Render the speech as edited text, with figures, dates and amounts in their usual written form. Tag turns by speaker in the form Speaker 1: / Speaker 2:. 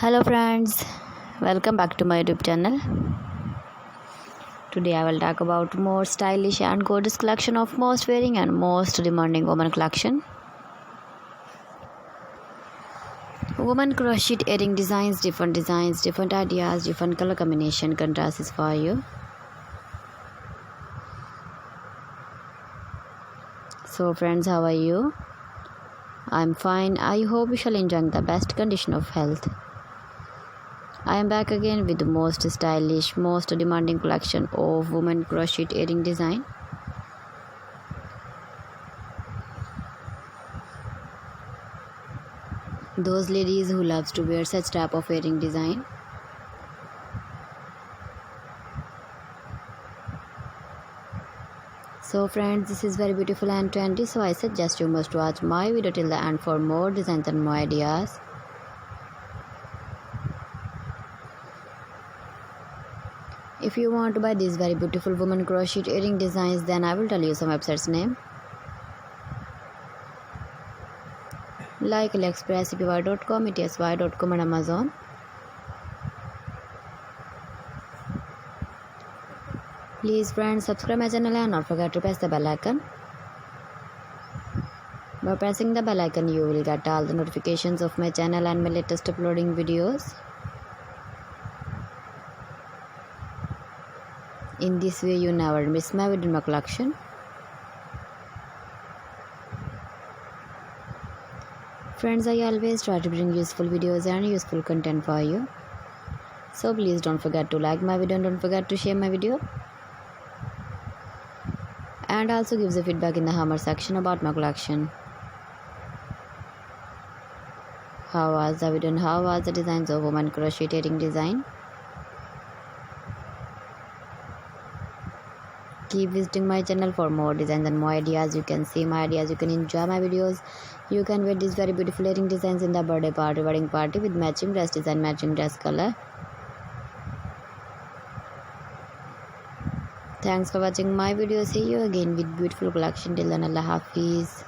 Speaker 1: Hello friends, welcome back to my YouTube channel. Today I will talk about more stylish and gorgeous collection of most wearing and most demanding woman collection. Woman crochet earring designs, different ideas, different color combination contrasts for you. So friends, how are you? I'm fine. I hope you shall enjoy the best condition of health. I am back again with the most stylish, most demanding collection of women crochet earring design. Those ladies who loves to wear such type of earring design. So friends, this is very beautiful and trendy, so I suggest you must watch my video till the end for more designs and more ideas. If you want to buy these very beautiful woman crochet earring designs, then I will tell you some websites name like AliExpress, epy.com, etsy.com and Amazon. Please friends, subscribe my channel and not forget to press the bell icon. By pressing the bell icon, you will get all the notifications of my channel and my latest uploading videos. In this way, you never miss my video in my collection. Friends, I always try to bring useful videos and useful content for you. So please don't forget to like my video and don't forget to share my video. And also give the feedback in the comment section about my collection. How was the video and how was the designs of woman crochet earring design? Keep visiting my channel for more designs and more ideas. You can see my ideas, you can enjoy my videos. You can wear these very beautiful earring designs in the birthday party, wedding party with matching dress design, matching dress color. Thanks for watching my video. See you again with beautiful collection. Till then, Allah Hafiz.